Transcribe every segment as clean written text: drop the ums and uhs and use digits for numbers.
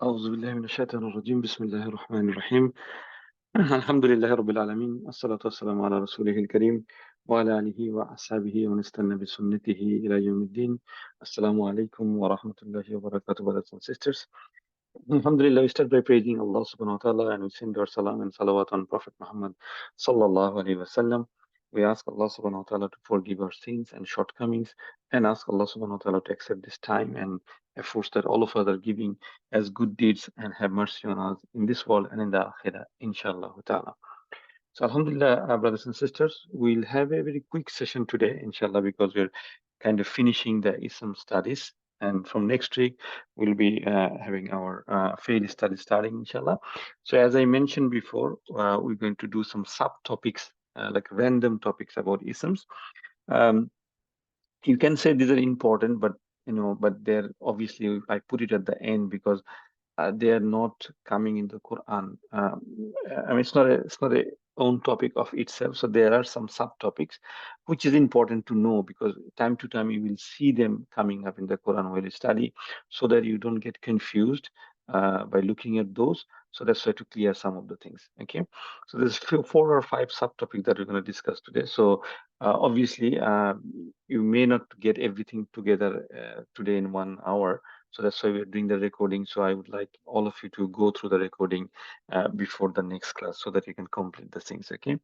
أعوذ بالله من الشيطان الرجيم بسم الله الرحمن الرحيم الحمد لله رب العالمين الصلاة والسلام على رسوله الكريم وعلى آله وأصحابه ومن استنى بسنته إلى يوم الدين. Assalamu alaikum wa rahmatullahi wa barakatuh, brothers and sisters. Alhamdulillah, we start by praising Allah subhanahu wa ta'ala and we send our salam and salawat on Prophet Muhammad sallallahu alaihi wasallam. We ask Allah subhanahu wa ta'ala to forgive our sins and shortcomings and ask Allah subhanahu wa ta'ala to accept this time and efforts that all of us are giving as good deeds and have mercy on us in this world and in the akhirah, inshallah ta'ala. So, Alhamdulillah, brothers and sisters, we'll have a very quick session today, inshallah, because we're kind of finishing the ISM studies. And from next week, we'll be having our field study starting, inshallah. So, as I mentioned before, we're going to do some subtopics, like random topics about ISMs. Um, you can say these are important, but but they're obviously I put it at the end because they are not coming in the Quran. I mean, it's not a own topic of itself. So there are some subtopics, which is important to know because time to time you will see them coming up in the Quran while you study, so that you don't get confused by looking at those. So that's why to clear some of the things. Okay, so there's four or five subtopics that we're going to discuss today. So obviously, you may not get everything together today in 1 hour, so that's why we're doing the recording. So I would like all of you to go through the recording before the next class so that you can complete the things, okay?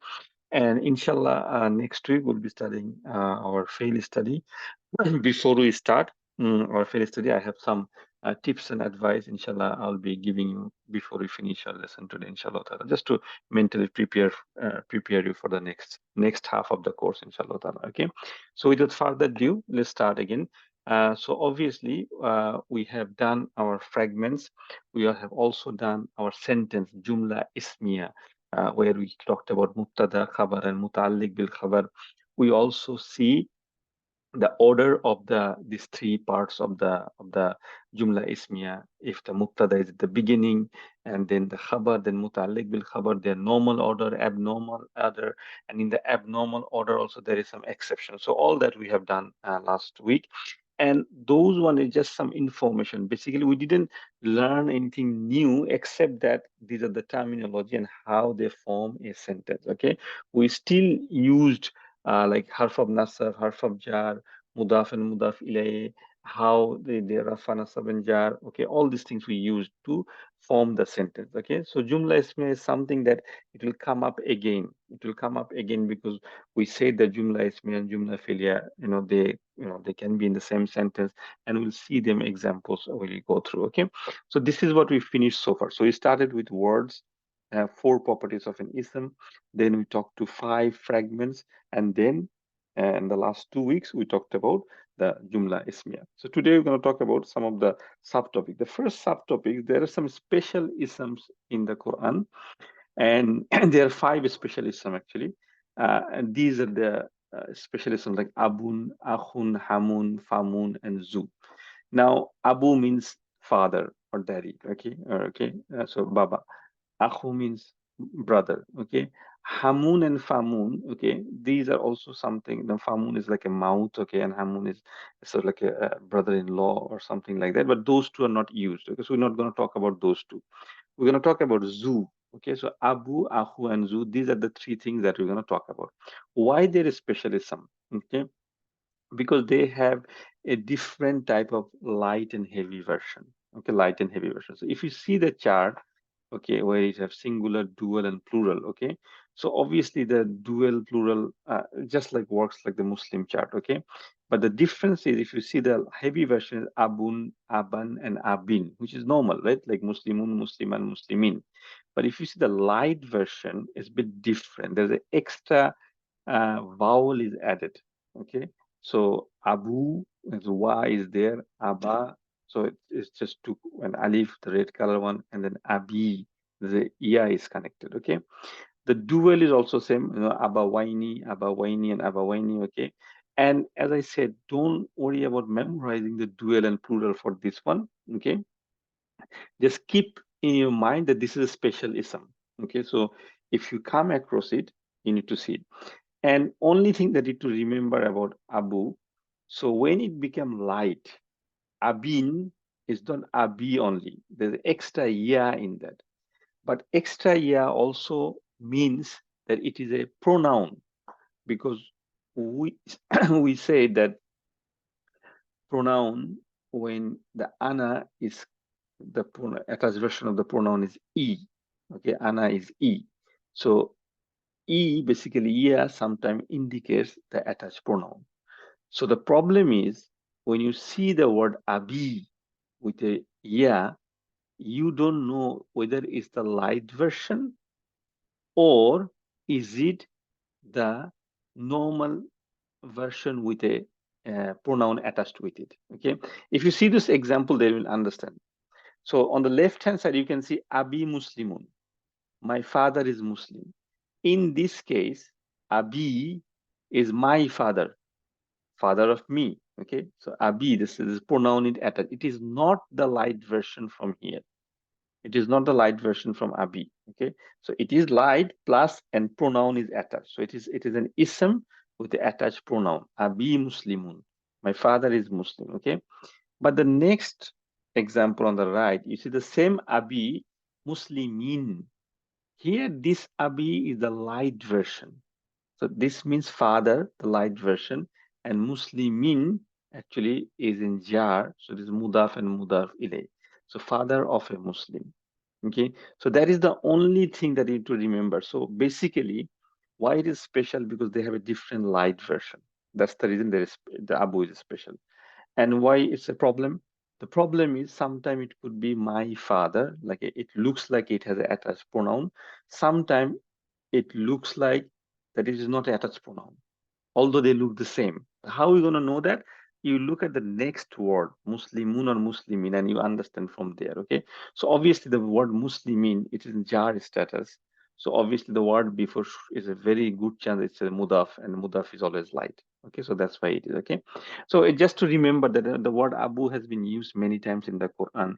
And inshallah, next week we'll be studying our fail study. Before we start our fail study, I have some tips and advice, inshallah, I'll be giving you before we finish our lesson today, inshallah, ta'ala, just to mentally prepare you for the next half of the course, inshallah, ta'ala, okay? So without further ado, let's start again. So obviously, we have done our fragments. We have also done our sentence, Jumla Ismiya, where we talked about Mubtada, Khabar, and Muta'alliq bil Khabar. We also see the order of these three parts of the Jumla Ismiya. If the Mubtada is at the beginning, and then the Khabar, then Muta'alliq bil Khabar, their normal order, abnormal order, and in the abnormal order also there is some exception. So all that we have done last week. And those one is just some information. Basically, we didn't learn anything new except that these are the terminology and how they form a sentence. Okay, we still used like harf of nasab, harf of jar, mudaf and mudaf ilayh, how the rafa nasab and jar. Okay, all these things we used to form the sentence. Okay, so jumla ismiya is something that it will come up again. It will come up again because we say the jumla ismiya and jumla fi'liya, they can be in the same sentence, and we'll see them examples when we go through. Okay, so this is what we finished so far. So we started with words, four properties of an ism. Then we talked to five fragments, and then in the last 2 weeks we talked about the jumla ismiya. So today we're going to talk about some of the subtopics. The first subtopic, there are some special isms in the Quran, and there are five special isms actually. And these are the special isms like abun, akhun, hamun, famun, and zu. Now, abu means father or daddy, okay, so baba. Akhu means brother, okay. Hamun and Famun, okay, these are also something. The Famun is like a mouth, okay, and Hamun is sort of like a brother-in-law or something like that. But those two are not used, okay. So we're not going to talk about those two. We're going to talk about Zu, okay. So Abu, Akhu, and Zu, these are the three things that we're going to talk about. Why there is specialism, okay? Because they have a different type of light and heavy version, okay, light and heavy version. So if you see the chart, okay, where you have singular, dual, and plural, okay, so obviously the dual, plural just like works like the Muslim chart, okay, but the difference is if you see the heavy version is abun, aban, and abin, which is normal, right, like muslimun, musliman, muslimin. But if you see the light version, it's a bit different. There's an extra vowel is added, okay. So Abu, as Y is there, Aba, so it's just two, an alif, the red color one, and then Abi, the iya is connected, okay. The dual is also same, Abawaini, Abawaini, and Abawaini, okay. And as I said, don't worry about memorizing the dual and plural for this one, okay. Just keep in your mind that this is a special ism, okay. So if you come across it, you need to see it. And only thing that you need to remember about Abu, so when it became light, Abin is not abi only. There's extra ya in that. But extra ya also means that it is a pronoun, because we we say that pronoun, when the ana is the attached version of the pronoun is e. Okay, ana is e. So e basically ya sometimes indicates the attached pronoun. So the problem is when you see the word abi with a ya, you don't know whether it's the light version or is it the normal version with a pronoun attached with it. Okay, if you see this example, they will understand. So on the left hand side, you can see Abi Muslimun. My father is Muslim. In this case, Abi is my father, father of me. Okay, so Abi, this is pronoun in attached. It is not the light version from here. It is not the light version from Abi. Okay, so it is light plus and pronoun is attached. So it is an ism with the attached pronoun. Abi Muslimun. My father is Muslim. Okay, but the next example on the right, you see the same Abi Muslimin. Here, this Abi is the light version. So this means father, the light version, and Muslimin actually is in jar. So it is mudaf and mudaf ilay. So father of a Muslim. Okay, so that is the only thing that you need to remember. So basically, why it is special? Because they have a different light version. That's the reason there is the Abu is special. And why it's a problem? The problem is sometimes it could be my father, like it looks like it has an attached pronoun. Sometimes it looks like that it is not an attached pronoun, although they look the same. How are we going to know that? You look at the next word, Muslimun or Muslimin, and you understand from there. Okay. So obviously the word Muslimin, it is in jar status. So obviously the word before is a very good chance it's a mudaf, and mudaf is always light. Okay, so that's why it is. Okay, so just to remember that the word Abu has been used many times in the Quran,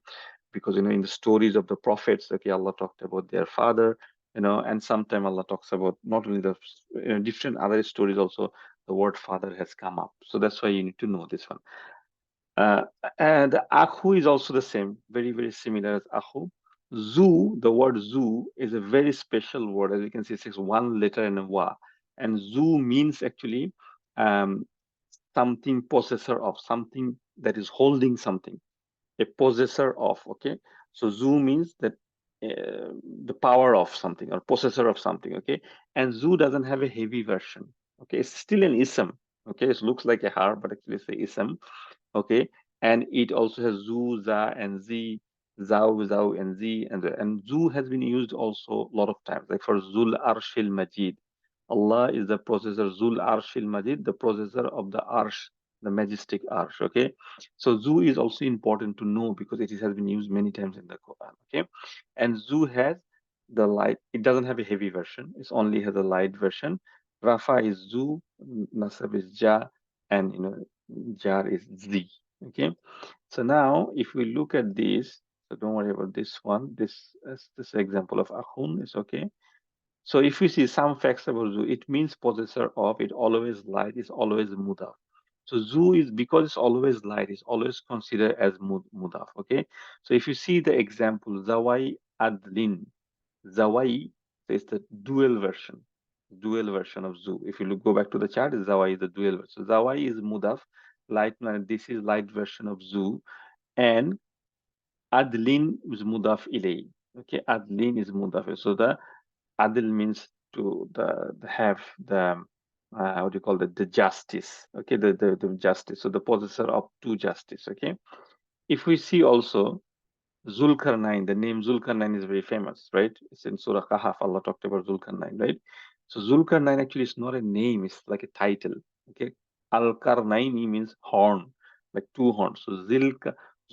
because in the stories of the prophets, okay, Allah talked about their father, and sometimes Allah talks about not only the different other stories also, the word father has come up. So that's why you need to know this one. Uh, and Akhu is also the same, very, very similar as Akhu. Zu, the word Zu is a very special word. As you can see, it says one letter and a wa. And Zu means actually something possessor of, something that is holding something, a possessor of. Okay, so Zu means that the power of something or possessor of something. Okay, and Zu doesn't have a heavy version. Okay, it's still an ism. Okay, it looks like a har, but actually it's a ism. Okay, and it also has Zu, Za, and Z, Zau, Zau, and Z, and Zu has been used also a lot of times, like for Zul Arshil Majid. Allah is the possessor, Zul Arshil Majid, the possessor of the Arsh, the majestic Arsh. Okay, so Zu is also important to know because it has been used many times in the Quran. Okay, and Zu has the light. It doesn't have a heavy version. It only has a light version. Rafa is Zu, Nasab is Ja, and jar is Z. Okay, so now if we look at this, so don't worry about this one. This example of Akhun is okay. So if we see some facts about Zu, it means possessor of, it always light, is always mudaf. So Zu is, because it's always light, is always considered as mudaf. Okay, so if you see the example, Zawai Adlin, Zawai is the dual version of Zu. If you go back to the chart, Zawai is the dual version. So Zawai is mudaf, light, this is light version of Zu, and Adlin is mudaf ilay. Okay, Adlin is mudaf. So the Adil means to the have the how do you call it, the justice. Okay, the justice. So the possessor of two justice. Okay, if we see also Zulkarnain, the name Zulkarnain is very famous, right? It's in Surah Kahf, Allah talked about Zulkarnain, right? So Zulkarnain actually is not a name, it's like a title. Okay. Al-Karnaini means horn, like two horns. So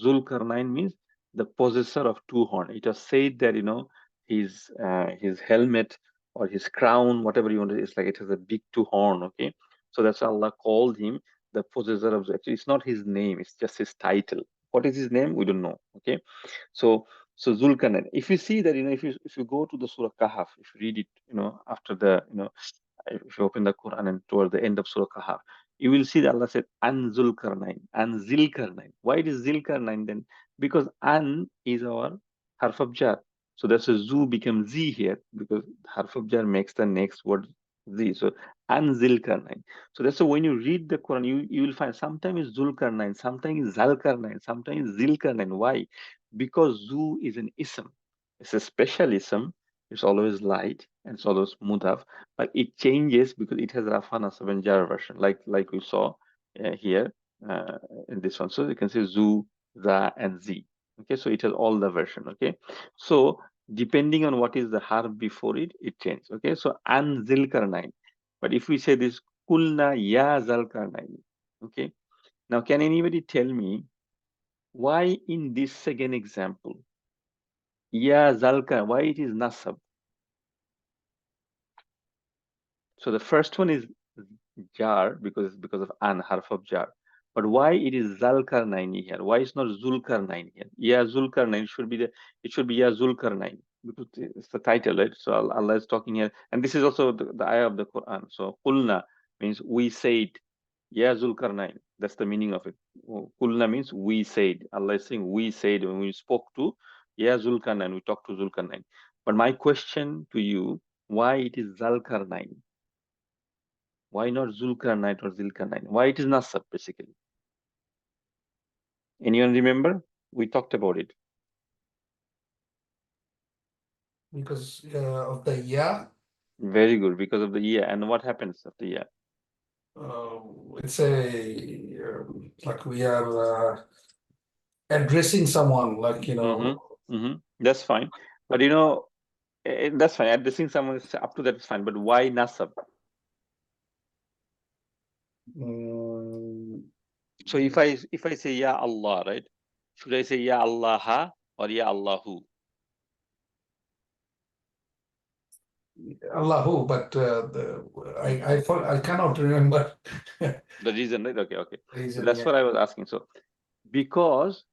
Zulkarnain means the possessor of two horns. It was said that, his helmet or his crown, whatever you want to, it's like it has a big two horn, okay? So that's why Allah called him the possessor of, actually, it's not his name, it's just his title. What is his name? We don't know, okay? So Zulkarnain. If you see that, if you go to the Surah Kahf, if you read it, after the, if you open the Quran and toward the end of Surah Kahf, you will see that Allah said an Zulkarnain, an Zilkarnain. Why it is Zilkarnain then? Because an is our harf of jar. So that's a zoo becomes z here because harf of jar makes the next word z. So an Zilkarnain. So that's why when you read the Quran, you will find sometimes it's Zulkarnain, sometimes it's Zalkarnain, sometimes Zilkarnain. Why? Because zoo is an ism. It's a special ism. It's always light and it's always mudaf, but it changes because it has Rafa Nasab and Jar version, like we saw here uh, in this one. So you can say Zu, Za, and Z. Okay, so it has all the version. Okay, so depending on what is the harf before it, it changes. Okay, so an Zilkarnain. But if we say this Kulna Ya Zalkarnain, okay, now can anybody tell me why in this second example, Ya Zalkarnain, why it is Nasab? So the first one is jar because of an harf of jar. But why it is Zalkarnaini here? Why it's not Zulkarnain here? Yeah, Zulkarnain should be it should be yeah Zulkarnain because it's the title, right? So Allah is talking here, and this is also the ayah of the Quran. So Qulna means we said, yeah Zulkarnain. That's the meaning of it. Qulna means we said. Allah is saying we said when we spoke to yeah Zulkarnain, we talked to Zulkarnain. But my question to you, why it is Zalkarnain? Why not Zulkarnain or Zilkarnain? Why it is Nasab, basically? Anyone remember? We talked about it. Because of the ya. Very good, because of the year. And what happens after year? Uh, it's like we are addressing someone, like That's fine. But that's fine. Addressing someone is up to that is fine. But why Nasab? mm, So if I say Ya Allah, right? Should I say Ya Allah or Ya Allahu? Allahu, but Hmm. I cannot remember The reason, right? Okay, okay. So reason. that's Yeah. what I was asking. So because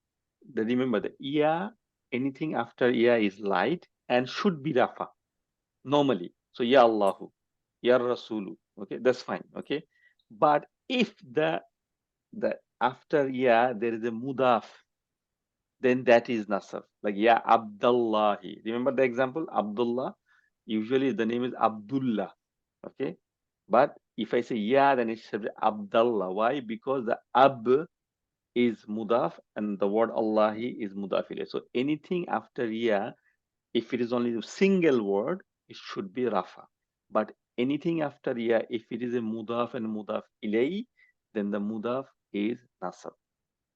remember the Ya, anything after Ya is light and should be Rafa normally. So Ya Allahu, Ya Rasulu. Okay, that's fine. Okay. But if the after Ya there is a mudaf, then that is Nasr. Like Ya Abdullahi. Remember the example? Abdullah. Usually the name is Abdullah. Okay. But if I say Ya, then it should be Abdullah. Why? Because the Ab is mudaf and the word Allahi is mudaf ilayh. So anything after Ya, if it is only a single word, it should be Rafa. But anything after Ya, if it is a mudaf and mudaf ilayh, then the mudaf is Nasab.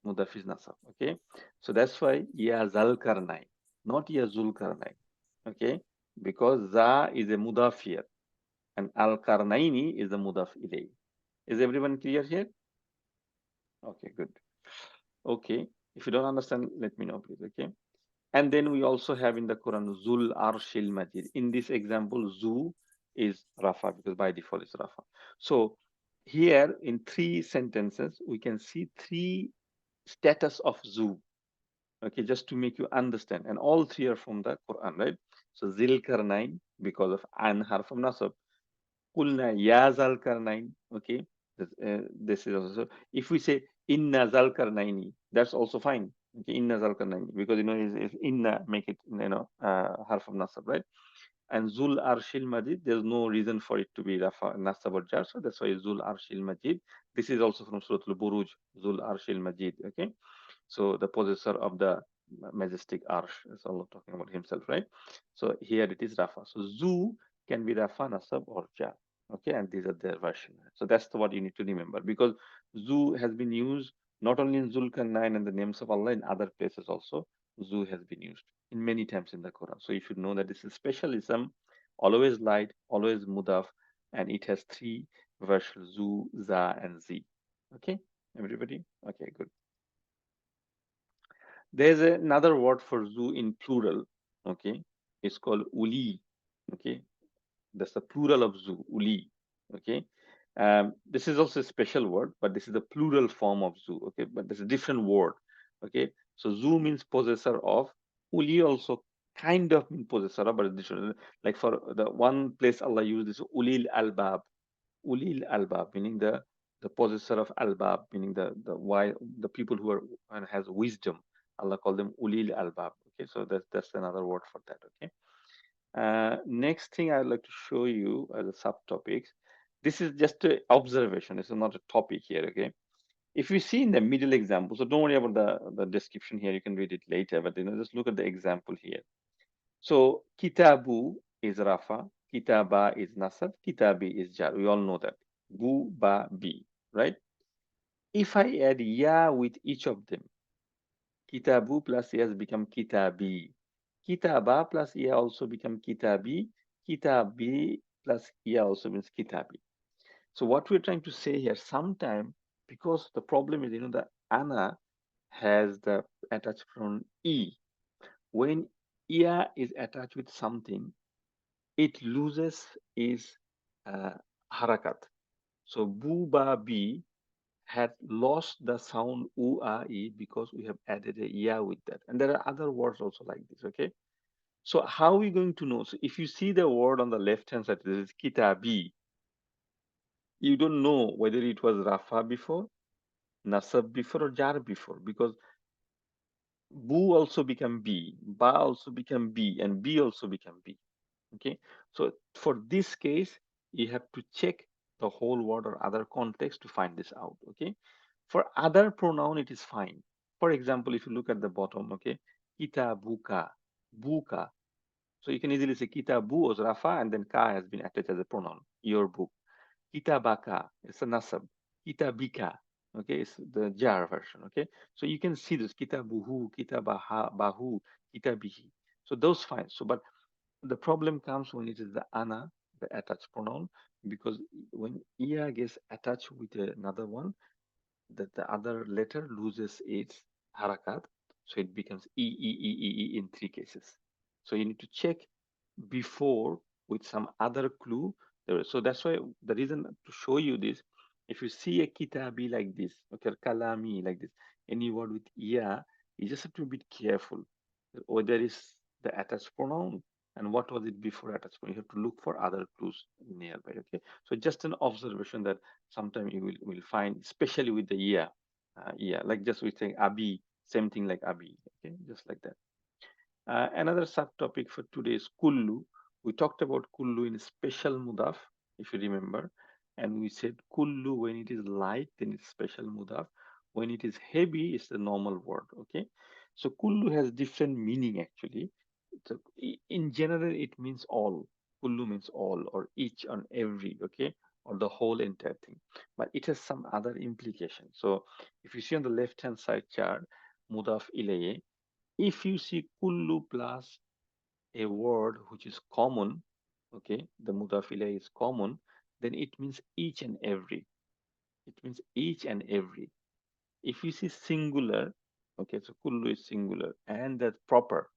Mudaf is Nasab. Okay. So that's why Ya Zalkarnai, not Ya Zulkarnai. Okay. Because Za is a mudaf here and Al Karnaini is the mudaf ilayh. Is everyone clear here? Okay, good. Okay. If you don't understand, let me know, please. Okay. And then we also have in the Quran Zul Arshil Majid. In this example, Zu is Rafa because by default it's Rafa. So here in 3 sentences, we can see 3 status of Zu. Okay, just to make you understand. And all 3 are from the Quran, right? So Zil Karnain because of An Harf of Nasab. Kulna Ya Zal Karnain. Okay. This is also, if we say Inna Zal Karnaini, that's also fine. Okay, Inna Zal Karnaini, because is Inna make it Harf of Nasab, right? And Zul Arshil Majid, there's no reason for it to be Rafa Nasab or Jar, so that's why Zul Arshil Majid. This is also from Surah Al-Buruj, Zul Arshil Majid. Okay, so the possessor of the majestic arsh is Allah talking about himself, right? So here it is Rafa. So Zu can be Rafa, Nasab, or Jar. Okay, and these are their version. So that's what you need to remember, because Zu has been used not only in Zulkarnain and the names of Allah, in other places also. Zu has been used in many times in the Quran. So you should know that this is specialism, always light, always mudaf, and it has 3 versions: Zu, Za, and Z. Okay, everybody? Okay, good. There's another word for Zu in plural. Okay, it's called Uli. Okay, that's the plural of Zu, Uli. Okay, this is also a special word, but this is the plural form of Zu. Okay, but there's a different word. Okay, so Zu means possessor of. Uli also kind of means possessor of, but it's different. Like for the one place Allah used this Ulil Albab. Ulil Albab, meaning the the possessor of albab, meaning the people who are and has wisdom. Allah called them ulil albab. Okay, so that's another word for that. Okay. Next thing I'd like to show you as a subtopics. This is just an observation. This is not a topic here. Okay. If you see in the middle example, so don't worry about the description here. You can read it later, but just look at the example here. So kitabu is rafa, kitaba is nasab, kitabi is jar. We all know that. Bu, ba, bi, right? If I add ya with each of them, kitabu plus ya has become kitabi. Kitaba plus ya also become kitabi. Kitabi plus ya also means kitabi. So what we're trying to say here, sometime, because the problem is, the ana has the attached pronoun e. When ya is attached with something, it loses its harakat. So bu ba bi had lost the sound u a e because we have added a ya with that. And there are other words also like this, okay? So how are we going to know? So if you see the word on the left hand side, this is kitabi, you don't know whether it was rafa before, nasab before, or jar before, because bu also become b, ba also become b, and b also become b. Okay, so for this case, you have to check the whole word or other context to find this out. Okay, for other pronoun, it is fine. For example, if you look at the bottom, okay, kitabuka, buka. So you can easily say kitabu was rafa, and then ka has been attached as a pronoun. Your book. Kitabaka, it's a nasab. Kitabika, okay, it's the jar version. Okay, so you can see this kitabuhu, kitabaha, bahu, kitabihi. So those fine. So, but the problem comes when it is the ana, the attached pronoun, because when ia gets attached with another one, that the other letter loses its harakat, so it becomes e in three cases. So you need to check before with some other clue. So that's why the reason to show you this, if you see a kitabi like this, okay, kalami like this, any word with ya, you just have to be careful whether is the attached pronoun and what was it before attached pronoun. You have to look for other clues nearby. Okay, so just an observation that sometimes you will find, especially with the ya, like just we saying abi, same thing like abi. Okay, just like that. Another subtopic for today is kullu. We talked about kullu in special mudaf, if you remember, and we said kullu when it is light, then it's special mudaf. When it is heavy, it's the normal word. Okay, so kullu has different meaning actually. So in general, it means all. Kullu means all or each and every. Okay, or the whole entire thing. But it has some other implication. So if you see on the left hand side chart, mudaf ilayhi, if you see kullu plus a word which is common, okay, the mudafila is common, then it means each and every. It means each and every. If you see singular, okay, so kullu is singular and that proper,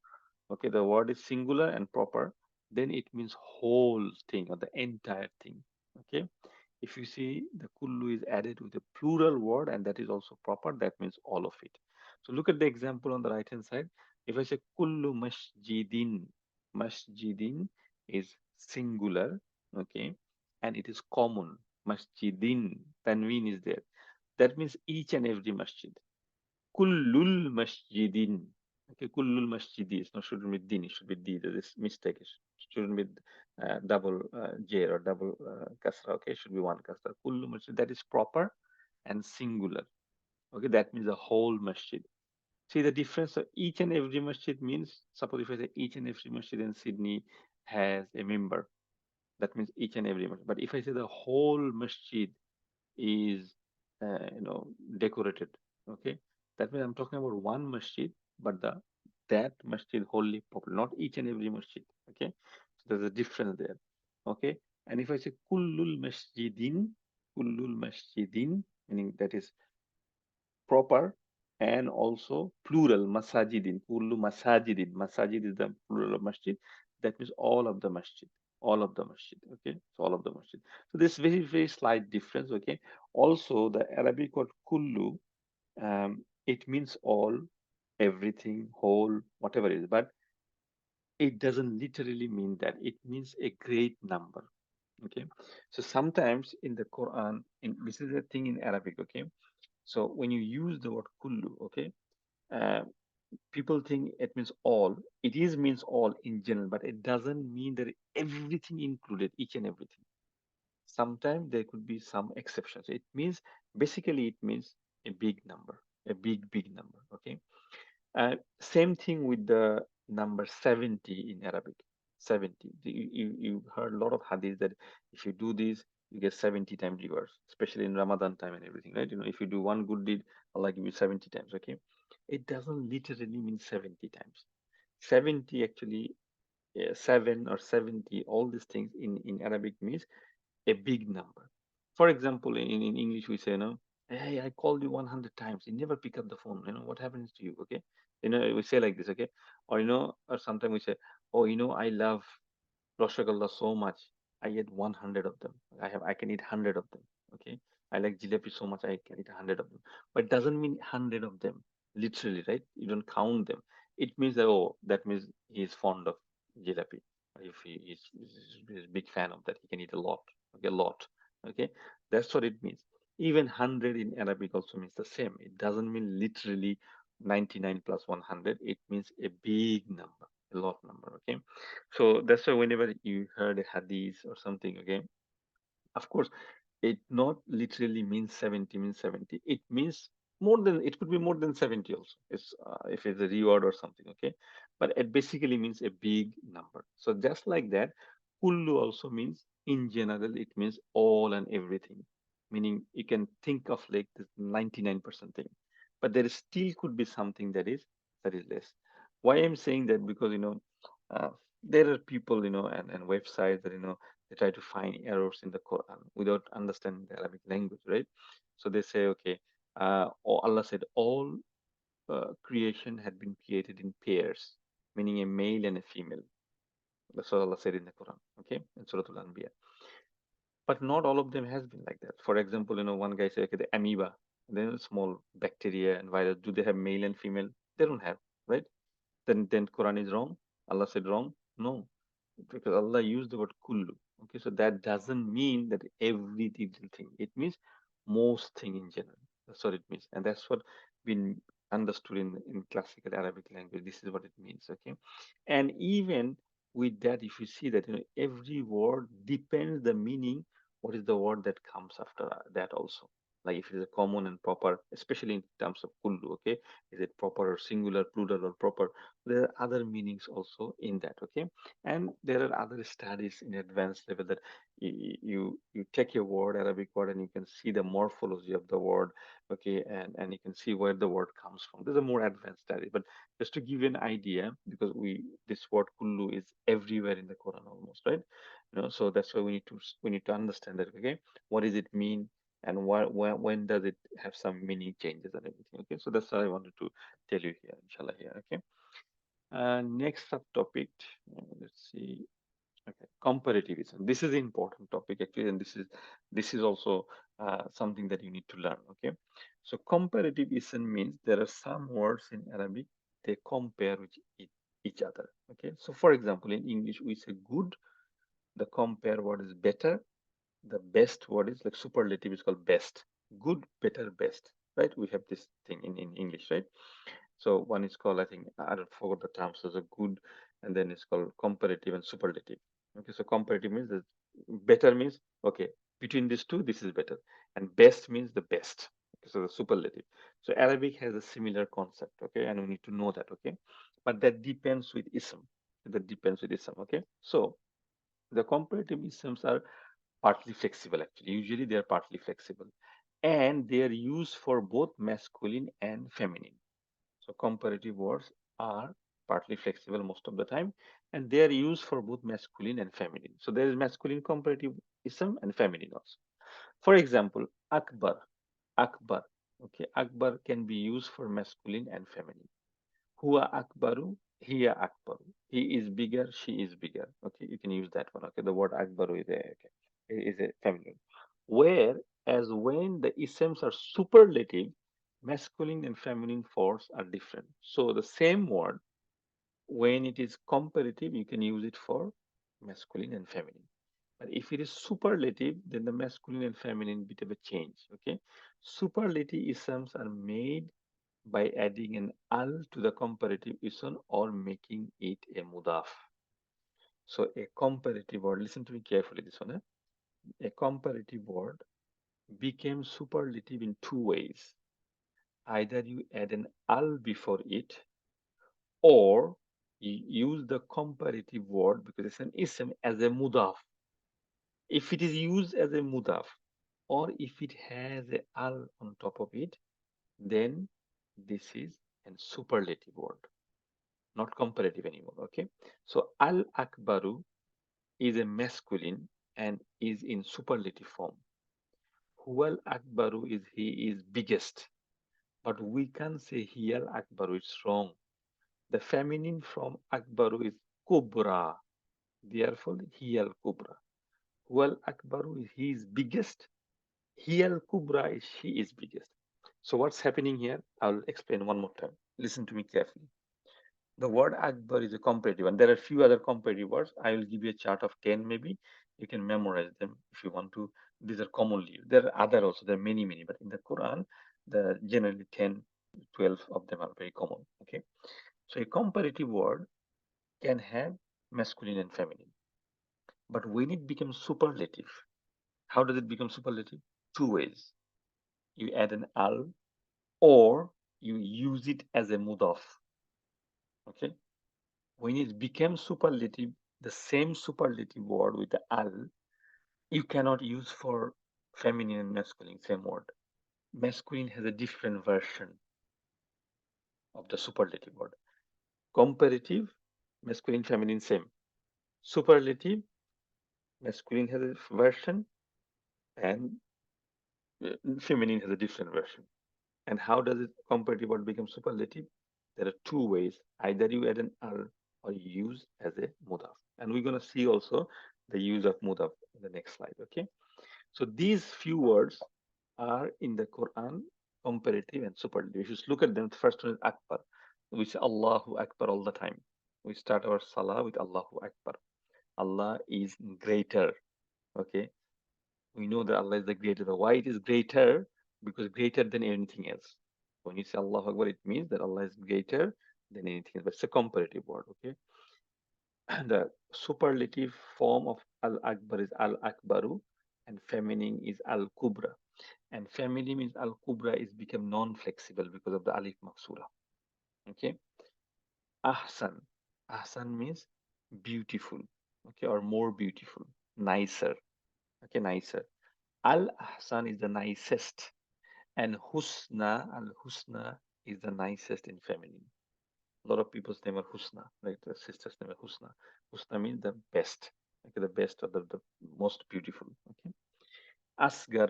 okay, the word is singular and proper, then it means whole thing or the entire thing, okay. If you see the kullu is added with a plural word and that is also proper, that means all of it. So look at the example on the right hand side. If I say kullu masjidin, masjidin is singular, okay, and it is common. Masjidin, tanween is there. That means each and every masjid. Kullul masjidin. Okay, kullul masjidis. No, shouldn't be din. It should be d. That is mistake. It shouldn't be double j or double kasra. Okay, it should be one kasra. Kullu masjid. That is proper and singular. Okay, that means the whole masjid. See the difference? So each and every masjid means, suppose if I say each and every masjid in Sydney has a member, that means each and every masjid. But if I say the whole masjid is decorated, okay, that means I'm talking about one masjid, but that masjid wholly popular, not each and every masjid. Okay, so there's a difference there. Okay, and if I say kullul masjidin, meaning that is proper and also plural, masajidin, kullu masajidin. Masajid is the plural of masjid. That means all of the masjid, all of the masjid. Okay, so all of the masjid. So this very very slight difference. Okay, also the Arabic word kullu, it means all, everything, whole, whatever it is, but it doesn't literally mean that. It means a great number. Okay, so sometimes in the Quran, this is a thing in Arabic. Okay, so when you use the word kullu, okay, uh, people think it means all. It is means all in general, but it doesn't mean that everything included, each and everything. Sometimes there could be some exceptions. It means basically it means a big number, a big number. Okay. Same thing with the number 70 in Arabic. 70. You heard a lot of hadith that if you do this, you get 70 times rewards, especially in Ramadan time and everything, right? If you do one good deed, Allah give you 70 times, okay? It doesn't literally mean 70 times. 70 actually, 7 or 70, all these things in Arabic means a big number. For example, in English, we say, no, hey, I called you 100 times. You never pick up the phone. What happens to you? Okay. We say like this, okay. Or sometimes we say, oh, I love Roshagulla so much. I eat 100 of them. I can eat 100 of them. Okay. I like jalebi so much. I can eat 100 of them. But it doesn't mean 100 of them, literally, right? You don't count them. It means that, oh, that means he's fond of jalebi. If he's a big fan of that, he can eat a lot. Okay, a lot. Okay. That's what it means. Even 100 in Arabic also means the same. It doesn't mean literally 99 plus 100. It means a big number, a lot number. Okay, so that's why whenever you heard a hadith or something, okay, of course, it not literally means 70 means 70. It means more than, it could be more than 70 also. It's if it's a reward or something, okay? But it basically means a big number. So just like that, kullu also means in general, it means all and everything. Meaning you can think of like this 99% thing. But there still could be something that is less. Why I'm saying that? Because uh, there are people, and websites that they try to find errors in the Quran without understanding the Arabic language, right? So they say, okay, Allah said all creation had been created in pairs, meaning a male and a female. That's what Allah said in the Quran, okay, in Surah Al-Anbiya. But not all of them has been like that. For example, one guy said, okay, the amoeba, then small bacteria and virus, do they have male and female? They don't have, right? Then Quran is wrong. Allah said wrong. No, because Allah used the word kullu. Okay, so that doesn't mean that every detail thing. It means most thing in general. That's what it means, and that's what been understood in classical Arabic language. This is what it means. Okay, and even with that, if you see that every word depends the meaning. What is the word that comes after that also? Like if it is a common and proper, especially in terms of kullu. Okay, is it proper or singular, plural or proper? There are other meanings also in that. Okay, and there are other studies in advanced level that you take a word, Arabic word, and you can see the morphology of the word. Okay, and you can see where the word comes from. There's a more advanced study, but just to give you an idea, because this word kullu is everywhere in the Quran almost, right? So that's why we need to understand that. Okay, what does it mean, and when does it have some meaning changes and everything? Okay, so that's what I wanted to tell you here, inshallah. Here, okay. Next subtopic, let's see. Okay, comparativism. This is an important topic actually, and this is also something that you need to learn. Okay, so comparativism means there are some words in Arabic they compare with each other. Okay, so for example, in English we say good. The compare word is better. The best word is like superlative is called best. Good, better, best. Right? We have this thing in English, right? So one is called, I think, I don't forget the terms. There's a good, and then it's called comparative and superlative. Okay, so comparative means that better means, okay, between these two, this is better. And best means the best. Okay, so the superlative. So Arabic has a similar concept, okay, and we need to know that, okay. But that depends with ism. That depends with ism, okay. So the comparative isms are partly flexible, actually. Usually they are partly flexible. And they are used for both masculine and feminine. So comparative words are partly flexible most of the time, and they are used for both masculine and feminine. So there is masculine comparative ism and feminine also. For example, Akbar, Akbar. Okay, Akbar can be used for masculine and feminine. Huwa Akbaru, Hiya Akbaru. He is bigger, she is bigger. Okay, you can use that one. Okay, the word Akbaru is a feminine. Whereas when the isms are superlative, masculine and feminine forms are different. So the same word, when it is comparative, you can use it for masculine and feminine. But if it is superlative, then the masculine and feminine bit of a change. Okay, superlative isms are made by adding an al to the comparative ism or making it a mudaf. So a comparative word, listen to me carefully this one. A comparative word became superlative in two ways. Either you add an al before it, or you use the comparative word because it's an ism as a mudaf. If it is used as a mudaf, or if it has a al on top of it, then this is a superlative word, not comparative anymore. Okay, so al akbaru is a masculine and is in superlative form. Huwal akbaru is he is biggest, but we can say hiyal akbaru. It's wrong. The feminine from akbaru is kubra. Therefore, hiyal kubra. Huwal akbaru is he is biggest. Hiyal kubra is she is biggest. So what's happening here? I'll explain one more time. Listen to me carefully. The word Akbar is a comparative, and there are a few other comparative words. I will give you a chart of 10 maybe. You can memorize them if you want to. These are commonly used. There are other also, there are many, many, but in the Quran, the generally 10, 12 of them are very common. Okay. So a comparative word can have masculine and feminine. But when it becomes superlative, how does it become superlative? Two ways. You add an al or you use it as a mudaf. Okay. When it becomes superlative, the same superlative word with the al, you cannot use for feminine and masculine, same word. Masculine has a different version of the superlative word. Comparative, masculine, feminine, same. Superlative, masculine has a version and feminine has a different version. And how does it comparative word become superlative? There are two ways. Either you add an al or you use as a mudaf. And we're going to see also the use of mudaf in the next slide. Okay. So these few words are in the Quran, comparative and superlative. If you look at them, the first one is Akbar. We say Allahu Akbar all the time. We start our salah with Allahu Akbar. Allah is greater. Okay. We know that Allah is the greater. Why it is greater? Because greater than anything else. When you say Allahu Akbar, it means that Allah is greater than anything else. But it's a comparative word. Okay. And the superlative form of Al Akbar is Al Akbaru, and feminine is Al Kubra. And feminine means Al Kubra is become non-flexible because of the Alif Maksura. Okay. Ahsan. Ahsan means beautiful. Okay, or more beautiful, nicer. Okay, nicer. Al Ahsan is the nicest. And Husna, Al Husna is the nicest in feminine. A lot of people's name are Husna, like the sister's name is Husna. Husna means the best, okay, the best or the most beautiful. Okay. Asgar,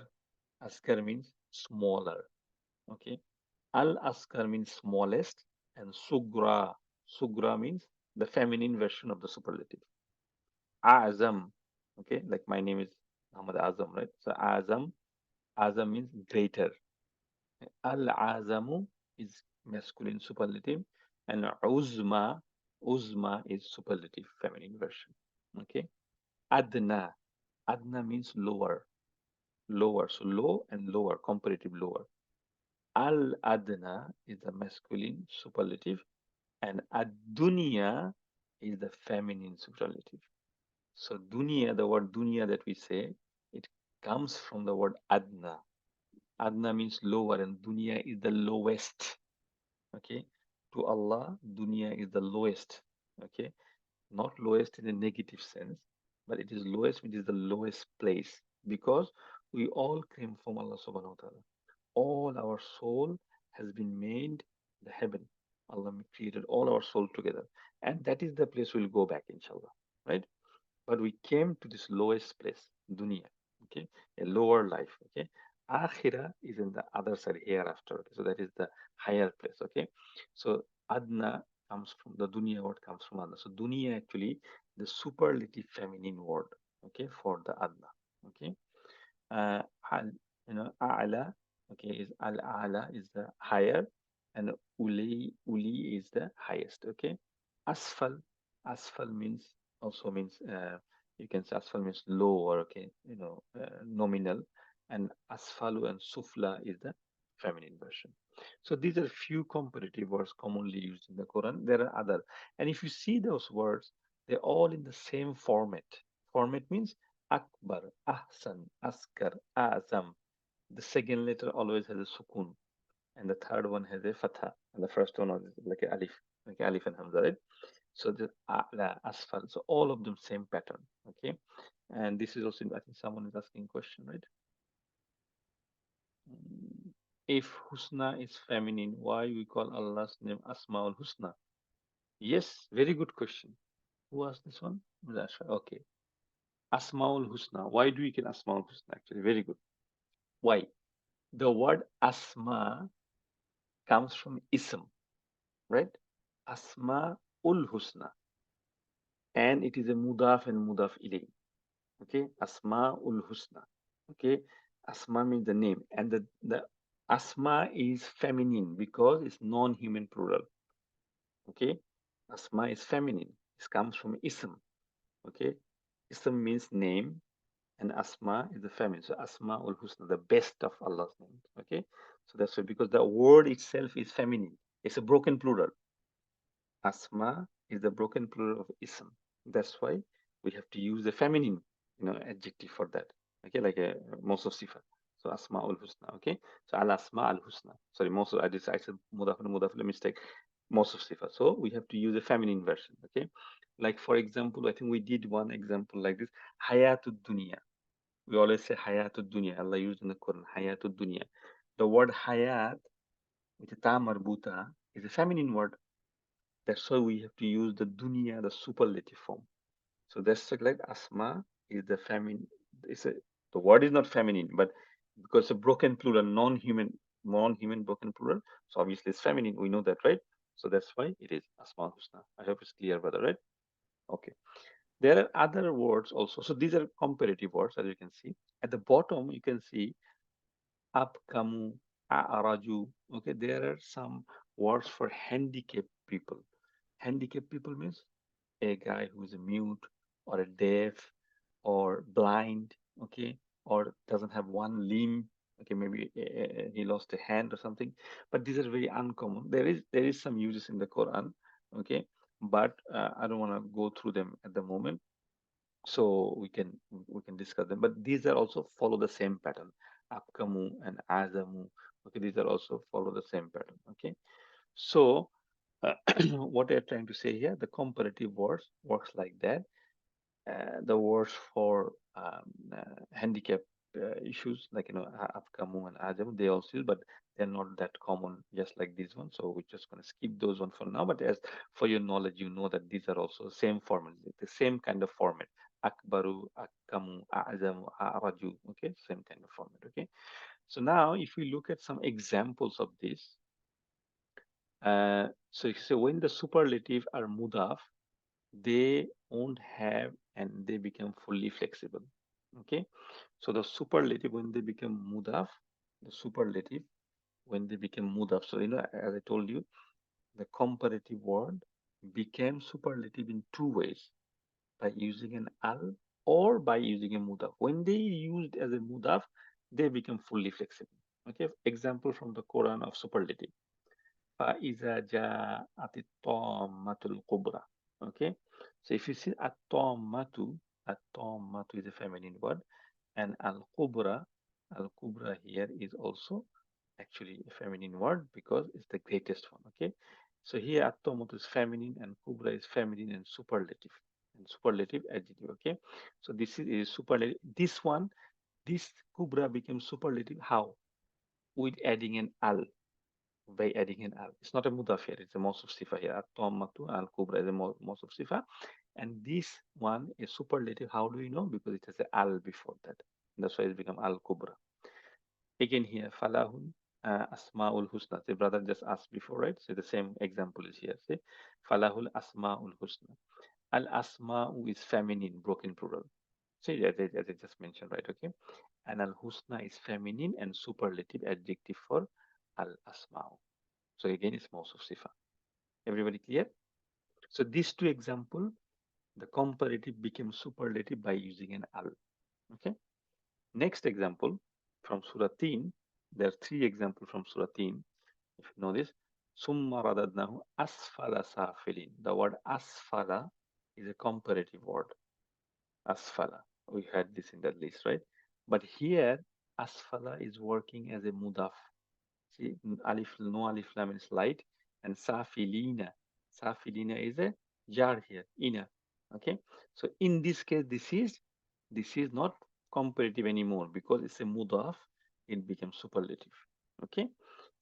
Asgar means smaller. Okay. Al Asgar means smallest, and Sugra, Sugra means the feminine version of the superlative. Azam, okay, like my name is Muhammad Azam, right? So Azam means greater. Al Azamu is masculine superlative, and Uzma is superlative feminine version. Okay. Adna, Adna means lower, lower. So low and lower, comparative lower. Al Adna is the masculine superlative, and Ad Dunya is the feminine superlative. So dunya, the word dunya that we say, it comes from the word Adna. Adna means lower, and dunya is the lowest. Okay, to Allah, dunya is the lowest. Okay, not lowest in a negative sense, but it is lowest, it is the lowest place because we all came from Allah subhanahu wa ta'ala. All our soul has been made the heaven. Allah created all our soul together, and that is the place we'll go back, inshallah. Right? But we came to this lowest place, dunya. Okay, a lower life. Okay, akhirah is in the other side, hereafter. Okay? So that is the higher place. Okay, so adna comes from the dunya word, comes from adna. So dunya actually the superlative feminine word. Okay, for the adna. Okay, al, a'la. Okay, is al a'la is the higher, and uli is the highest. Okay, asfal, asfal means also means You can say asfal means low or okay, nominal, and asfalu and sufla is the feminine version. So these are few comparative words commonly used in the Quran. There are other, and if you see those words, they're all in the same format. Format means akbar, ahsan, askar, azam. The second letter always has a sukun, and the third one has a fatha, and the first one is like a alif, like alif and hamza, right? So the ala, asfal, so all of them same pattern, okay? And this is also, I think someone is asking a question, right? If Husna is feminine, why we call Allah's name Asmaul Husna? Yes, very good question. Who asked this one? Okay. Asmaul Husna. Why do we get Asmaul Husna? Actually, very good. Why? The word Asma comes from Ism, right? Asma ul Husna. And it is a mudaf and mudaf ilay. Okay, Asma ul Husna. Okay, Asma means the name, and the Asma is feminine because it's non-human plural. Okay, Asma is feminine. It comes from Ism. Okay, Ism means name, and Asma is the feminine. So Asma ul Husna, the best of Allah's names. Okay, so that's why, because the word itself is feminine. It's a broken plural. Asma is the broken plural of ism. That's why we have to use the feminine, adjective for that. Okay, like a most of sifa. So asma al husna. Okay, so al asma al husna. Sorry, most of I said mudaf and mudaf. Mistake. Most of sifa. So we have to use a feminine version. Okay, like for example, I think we did one example like this. Hayatud dunya. We always say hayatud dunya. Allah used in the Quran. Hayatud dunya. The word hayat with a ta marbuta is a feminine word. That's why we have to use the dunya, the superlative form. So that's like asma is the feminine. It's a, the word is not feminine, but because a broken plural, non-human broken plural. So obviously it's feminine. We know that, right? So that's why it is asma husna. I hope it's clear, brother, right? Okay. There are other words also. So these are comparative words, as you can see. At the bottom, you can see abkamu, a'raju. Okay, there are some words for handicapped people. Handicapped people means a guy who's a mute or a deaf or blind, okay, or doesn't have one limb, okay, maybe he lost a hand or something. But these are very uncommon. There is some uses in the Quran, okay, but I don't want to go through them at the moment. So we can discuss them. But these are also follow the same pattern. Apkamu and Azamu. Okay, these are also follow the same pattern. Okay, so what they're trying to say here, the comparative words works like that. The words for handicap issues like Afkamu and Ajam, they also use, but they're not that common, just like this one. So we're just going to skip those one for now. But as for your knowledge, you know that these are also same format, the same kind of format. Akbaru, Akamu, Azamu, Araju. Okay, same kind of format. Okay. So now, if we look at some examples of this, so when the superlative are mudaf, they won't have and they become fully flexible. Okay, so the superlative when they become mudaf, the superlative when they become mudaf. So as I told you, the comparative word became superlative in two ways, by using an al or by using a mudaf. When they used as a mudaf, they become fully flexible. Okay, example from the Quran of superlative. فإذا جاءت الطامة الكبرى. Okay, so if you see at-tammatu is a feminine word, and al-kubra here is also actually a feminine word because it's the greatest one. Okay, so here at-tammatu is feminine and kubra is feminine and superlative adjective. Okay, so this is superlative. This kubra becomes superlative. How? With adding an al, by adding an al. It's not a mudaf here, it's a mawsuf sifa here. At-tammatu al-kubra is a mawsuf sifa. And this one is superlative. How do we know? Because it has a al before that. That's why it's become al-kubra. Again here, falahun asma'ul husna. The brother just asked before, right? So the same example is here. See, falahul asma'ul husna. Al-asma'u is feminine, broken plural. See, as I just mentioned, right? Okay. And al-husna is feminine and superlative adjective for al-asma'u. So again, it's most of sifa. Everybody clear? So these two examples The comparative became superlative by using an al. Okay. Next example from Surah Teen. There are three examples from Surah Teen. If you know this, summa radadnahu asfala safilin. The word asfala is a comparative word. Asfala. We had this in the list, right? But here, asfala is working as a mudaf. See, alif, no alif lam is light, and safilina. Safilina is a jar here, ina. Okay, so in this case, this is not comparative anymore because it's a mudaf. It becomes superlative. Okay,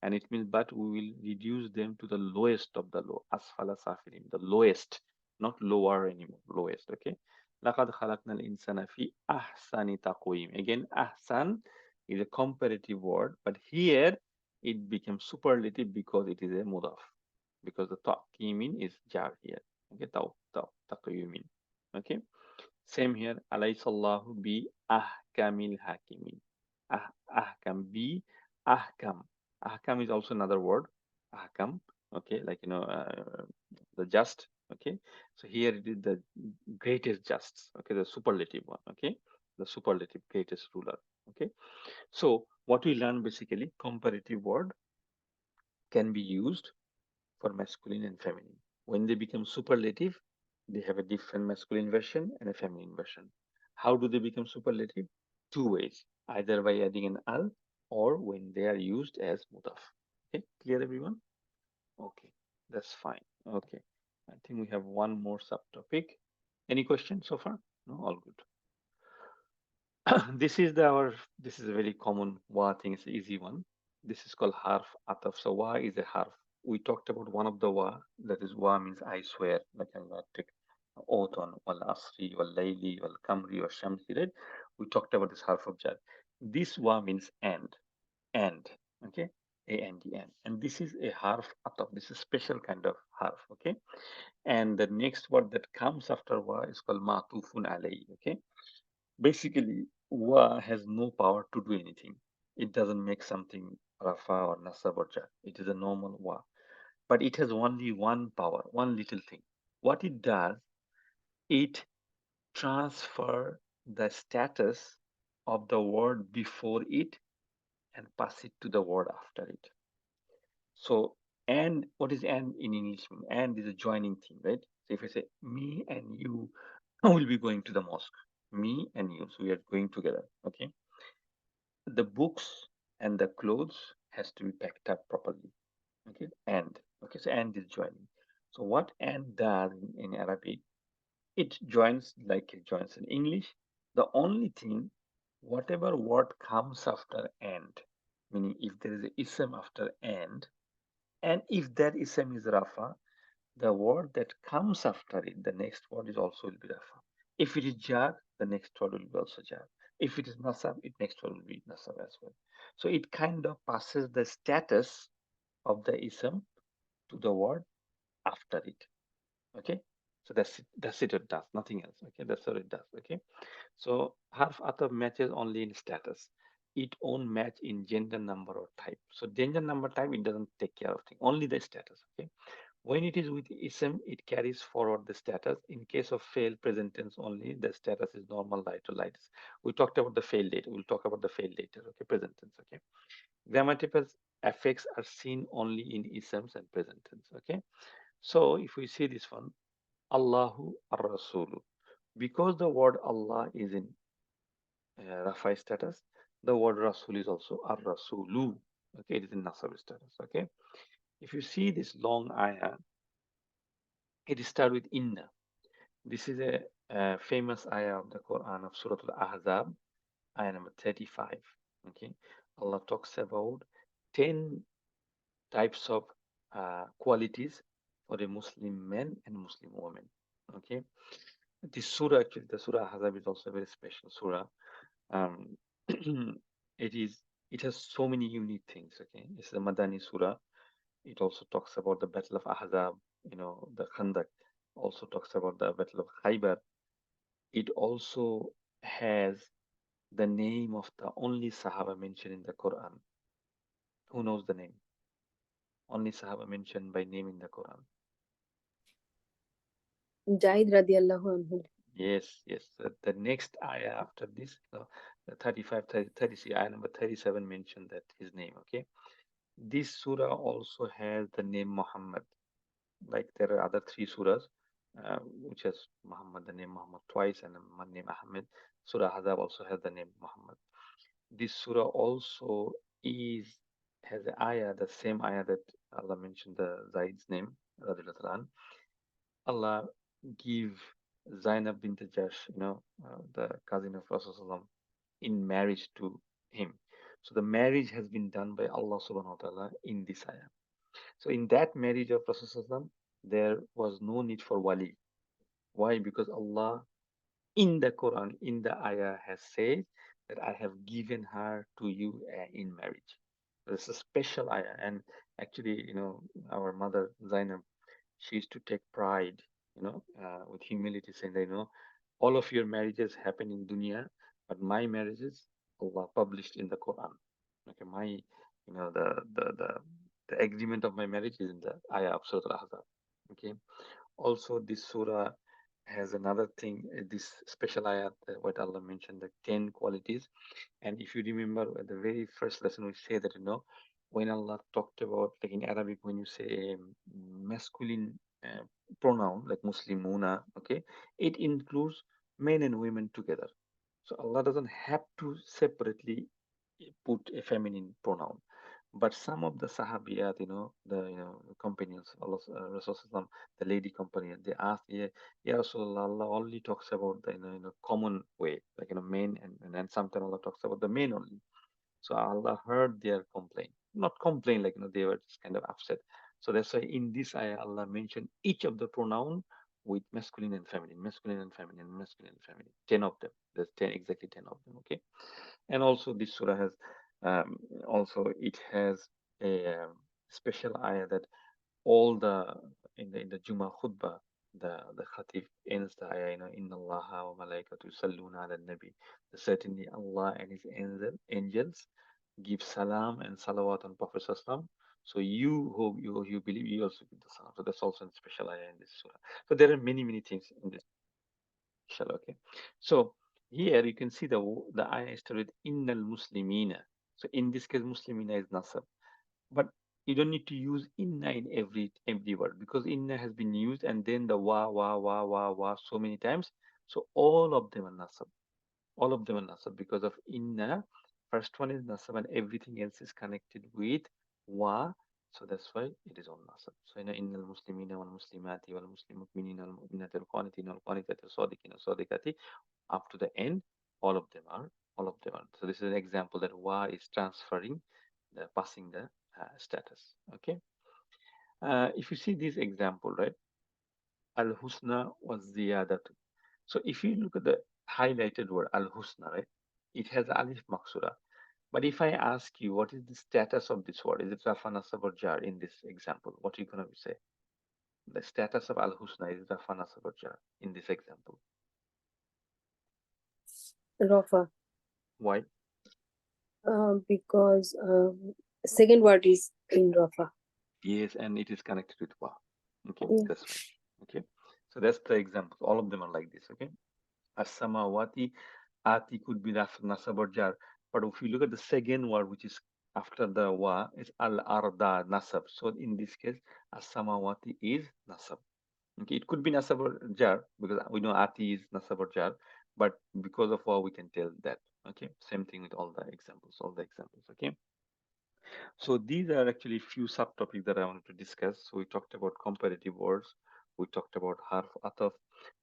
and it means but we will reduce them to the lowest of the low. Asfala safilin, the lowest, not lower anymore. Lowest. Okay. لقد خلقنا الإنسان في أحسن تقويم. Again, أحسن is a comparative word, but here it becomes superlative because it is a mudaf. Because the taqimin is jar here. Okay, taqimin. Okay. Same here. Alaysallahu bi ahkamil hakimin. Ahkam bi ahkam. Ahkam is also another word. Ahkam. Okay, like the just. Okay. So here it is the greatest just. Okay, the superlative one. Okay. The superlative greatest ruler. Okay. So what we learn basically, comparative word can be used for masculine and feminine. When they become superlative, they have a different masculine version and a feminine version. How do they become superlative? Two ways, either by adding an al or when they are used as mudaf. Okay, clear everyone? Okay, that's fine. Okay, I think we have one more subtopic. Any questions so far? No, all good. This is a very common wa thing. It's an easy one. This is called harf ataf. So wa is a harf. We talked about one of the wa, that is wa means I swear, like I'm going to take oath on wal asri, wal layli, wal kamri, or shamsi, right? We talked about this harf of jar. This wa means and, okay, and this is a harf ataf. This is a special kind of harf, okay. And the next word that comes after wa is called matufun alayhi, okay. Basically, wa has no power to do anything. It doesn't make something rafa or nasab or jar. It is a normal wa, but it has only one power, one little thing. What it does, it transfer the status of the word before it and pass it to the word after it. So, and what is and in English mean? And is a joining thing, right? So if I say me and you will be going to the mosque, me and you, so we are going together, okay? The books and the clothes has to be packed up properly, okay. And okay, so and is joining. So what and does in Arabic, it joins like it joins in English. The only thing, whatever word comes after and, meaning if there is a ism after and if that ism is rafa, the word that comes after it, the next word is also will be rafa. If it is jar, the next word will be also jar. If it is nasab, it next word will be nasab as well. So it kind of passes the status of the ism to the word after it. Okay. So that's it. That's it. It does nothing else. Okay. That's what it does. Okay. So harf ataf matches only in status. It won't match in gender, number, or type. So gender, number, type, it doesn't take care of things. Only the status. Okay. When it is with ism, it carries forward the status. In case of fail present tense only, the status is normal, light, or light. We talked about the fail later. We'll talk about the fail later. Okay, present tense. Okay, grammatical effects are seen only in isms and present tense. Okay, so if we see this one, Allahu ar-Rasulu, because the word Allah is in Rafi status, the word Rasul is also ar-Rasulu. Okay, it is in Nasab status. Okay, if you see this long ayah, it starts with inna. This is a famous ayah of the Quran of Surah Al-Ahzab, ayah number 35. Okay, Allah talks about 10 types of qualities for a Muslim man and Muslim woman. Okay, this surah actually, the Surah Ahzab is also a very special surah. Um, it is, it has so many unique things. Okay, it's the Madani surah. It also talks about the Battle of Ahzab. The Khandak. Also talks about the Battle of Khaybar. It also has the name of the only Sahaba mentioned in the Quran. Who knows the name? Only Sahaba mentioned by name in the Quran. Jaid radiallahu anhu. Yes, yes. The next ayah after this, the 35, 30, 36, ayah number 37 mentioned that his name, okay? This surah also has the name Muhammad. Like there are other three surahs, which has Muhammad, the name Muhammad twice, and the name Ahmed. Surah Hazab also has the name Muhammad. This surah also is has an ayah, the same ayah that Allah mentioned the Zaid's name, radiallahu anhu. Allah give Zainab bint Jash, the cousin of Rasulullah, in marriage to him. So the marriage has been done by Allah subhanahu wa ta'ala in this ayah. So in that marriage of Rasulullah, there was no need for wali. Why? Because Allah in the Quran, in the ayah, has said that I have given her to you in marriage. This is a special ayah, and actually, our mother Zainab, she used to take pride, with humility, saying that, all of your marriages happen in dunya, but my marriages, Allah published in the Quran. Okay, my, the agreement of my marriage is in the ayah of Surah Al-Ahzab. Okay, also this surah has another thing, this special ayat, what Allah mentioned, the 10 qualities. And if you remember at the very first lesson, we say that, when Allah talked about, like in Arabic, when you say masculine pronoun, like Muslimuna, okay, it includes men and women together. So Allah doesn't have to separately put a feminine pronoun. But some of the Sahabiyat, the companions, Allah, Rasulullah, the lady companion, they asked, yeah, Rasulullah, Allah only talks about the common way, like men, and then sometimes Allah talks about the men only. So Allah heard their complaint, not complaint, like they were just kind of upset. So that's why in this ayah Allah mentioned each of the pronoun with masculine and feminine, masculine and feminine, masculine and feminine. 10 of them. There's 10, exactly 10 of them. Okay. And also this surah has also it has a special ayah that all the in the Juma khutbah, the khatib ends the ayah, inna allaha wa malaikatu yusalluna ala nabi, certainly Allah and his angels give salam and salawat on Prophet Sallam. So you believe, you also give the salam. So that's also a special ayah in this surah. So there are many things in this special. Okay, so here you can see the ayah started innal muslimina. So in this case, muslimina is nasab, but you don't need to use inna in every word, because inna has been used and then the wa so many times. So all of them are nasab. All of them are nasab because of inna. First one is nasab and everything else is connected with wa. So that's why it is all nasab. So inna al muslimina wal muslimati wal muslim mu'minina wal mu'minati wal qanitina wal qanitati wal sadiqina wal sadiqati, up to the end, all of them are, all of them are. So this is an example that wa is transferring, the passing the status. Okay. If you see this example, right, al husna was ziyadatu. So if you look at the highlighted word al husna, right, it has alif maksura. But if I ask you what is the status of this word, is it rafa nasab or jar in this example? What are you going to say? The status of al husna is rafa nasab or jar in this example. Rafa. Why? Because second word is in Rafa. Yes, and it is connected with wa. Okay, Yeah. that's why. Okay, so that's the example. All of them are like this. Okay, as-samawati, ati could be nasab or jar, but if you look at the second word, which is after the wa, is al-arda nasab. So in this case, as-samawati is nasab. Okay, it could be nasab or jar because we know ati is nasab or jar, but because of wa, we can tell that. Okay, same thing with all the examples. All the examples. Okay. So these are actually few subtopics that I wanted to discuss. So we talked about comparative words. We talked about harf ataf.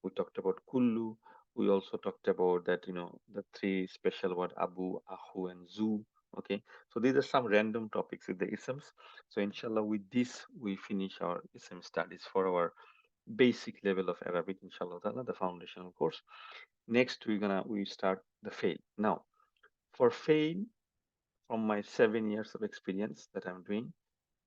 We talked about kullu. We also talked about that, the three special word abu, ahu, and zu. Okay. So these are some random topics with the isms. So inshallah, with this, we finish our ism studies for our basic level of Arabic, inshallah, ta'ala, the foundational course. Next, we start the fail. Now, for fail, from my 7 years of experience that I'm doing,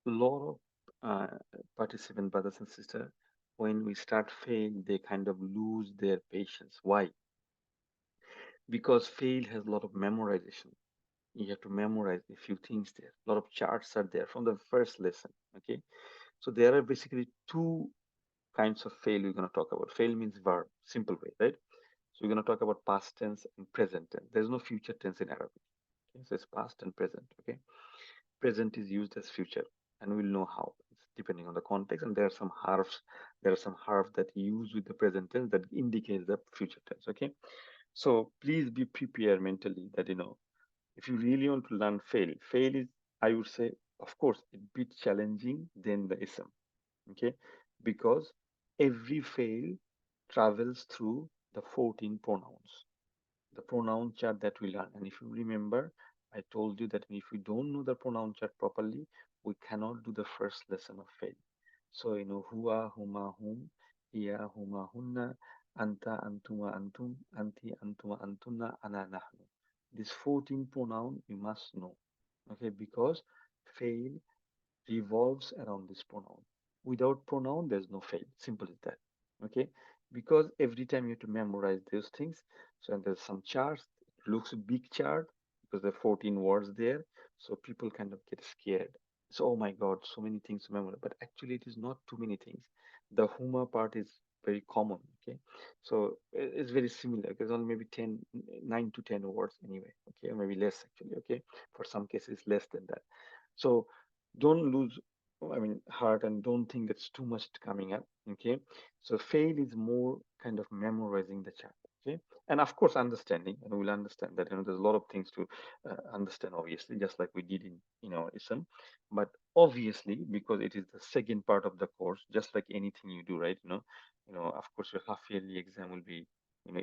a lot of participant brothers and sisters, when we start fail, they kind of lose their patience. Why? Because fail has a lot of memorization. You have to memorize a few things there. A lot of charts are there from the first lesson. Okay, so there are basically two kinds of fail we're going to talk about. Fail means verb, simple way, right? So we're going to talk about past tense and present tense. There's no future tense in Arabic. Okay? So it's past and present. Okay, present is used as future, and we'll know how. It's depending on the context, and there are some harfs. There are some harf that use with the present tense that indicates the future tense. Okay, so please be prepared mentally that if you really want to learn fail, fail is, I would say, of course, a bit challenging than the ism. Okay, because every fail travels through the 14 pronouns, the pronoun chart that we learn. And if you remember, I told you that if we don't know the pronoun chart properly, we cannot do the first lesson of fail. So, hua, huma, hum, hiya, huma, hunna, anta, antuma, antum, anti, antuma, antunna, ana, nahnu. These 14 pronoun you must know. Okay, because fail revolves around this pronoun. Without pronoun, there's no fail. Simple as that. Okay, because every time you have to memorize those things. So and there's some charts. It looks a big chart because there are 14 words there. So people kind of get scared. So oh my God, so many things to memorize. But actually, it is not too many things. The Huma part is very common. Okay, so it's very similar because only maybe 10, 9 to 10 words anyway. Okay, or maybe less actually. Okay, for some cases less than that. So don't lose, I mean, heart, and don't think that's too much coming up. Okay, so fail is more kind of memorizing the chart. Okay, and of course understanding, and we'll understand that there's a lot of things to understand, obviously, just like we did in our ism. But obviously, because it is the second part of the course, just like anything you do, right? Of course your half yearly exam will be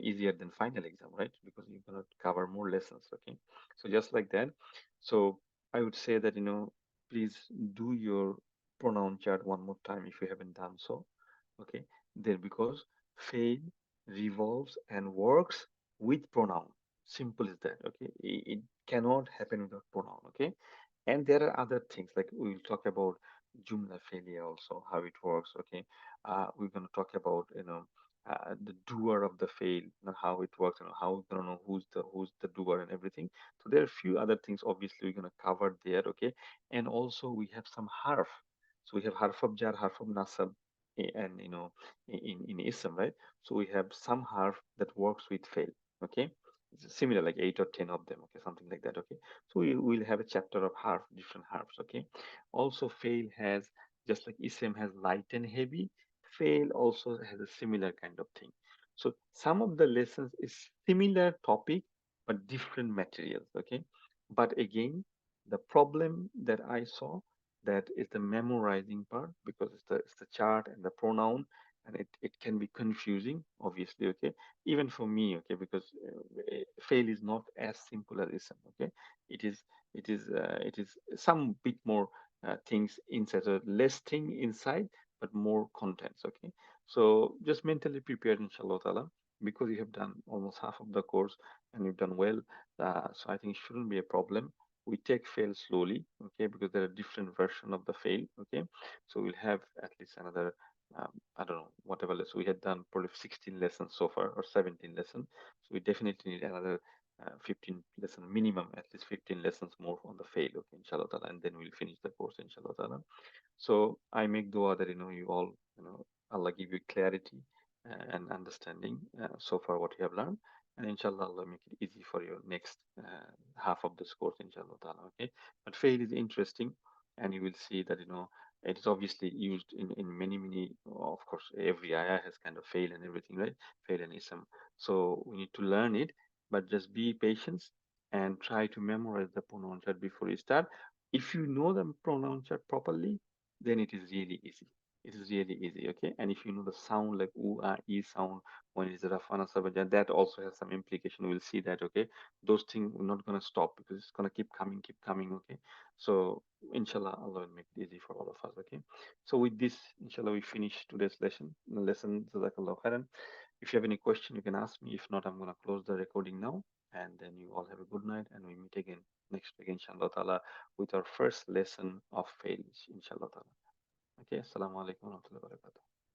easier than final exam, right? Because you're gonna cover more lessons. Okay, so just like that. So I would say that please do your pronoun chart one more time if you haven't done so. Okay, there, because fail revolves and works with pronoun. Simple as that. Okay, it cannot happen without pronoun. Okay, and there are other things like we will talk about jumla failure also, how it works. Okay, we're going to talk about the doer of the fail, how it works, how we're going to know who's the doer and everything. So there are a few other things obviously we're going to cover there. Okay, and also we have some harf. So we have harf of jar, harf of nasab, and in ism, right? So we have some harf that works with fail. Okay, it's similar, like 8 or 10 of them. Okay, something like that. Okay, so we will have a chapter of harf, different harfs. Okay, also fail has, just like ism has light and heavy, fail also has a similar kind of thing. So some of the lessons is similar topic but different materials. Okay, but again, the problem that I saw, that is the memorizing part, because it's the chart and the pronoun, and it can be confusing, obviously. Okay, even for me. Okay, because fail is not as simple as ism. Okay, it is it is some bit more things inside, so less thing inside but more contents. Okay, so just mentally prepared, inshallah ta'ala, because you have done almost half of the course and you've done well. So I think it shouldn't be a problem. We take fail slowly. Okay, because there are different version of the fail. Okay, so we'll have at least another I don't know, whatever lesson we had done, probably 16 lessons so far, or 17 lessons. So we definitely need another 15 lesson minimum, at least 15 lessons more on the fail. Okay, inshallah ta'ala, and then we'll finish the course, inshallah ta'ala. So I make dua that you all, Allah give you clarity and understanding so far what you have learned, and inshallah Allah make it easy for your next half of this course, inshallah ta'ala. Okay, but fail is interesting, and you will see that it is obviously used in many, of course every ayah has kind of fail and everything, right? Fail and ism. So we need to learn it, but just be patient and try to memorize the pronoun chart before you start. If you know the pronoun chart properly, then it is really easy. It is really easy. Okay, and if you know the sound, like u, a, e sound, when it's rafana sabaja, that also has some implication. We'll see that. Okay, those things we're not gonna stop, because it's gonna keep coming. Okay, so inshallah Allah will make it easy for all of us. Okay, so with this, inshallah, we finish today's lesson. Jazakallah khairan. If you have any question, you can ask me. If not, I'm gonna close the recording now, and then you all have a good night, and we meet again next week, inshallah ta'ala, with our first lesson of fails, inshallah ta'ala. Okay, assalamu alaikum wa rahmatullahi wa barakatuh.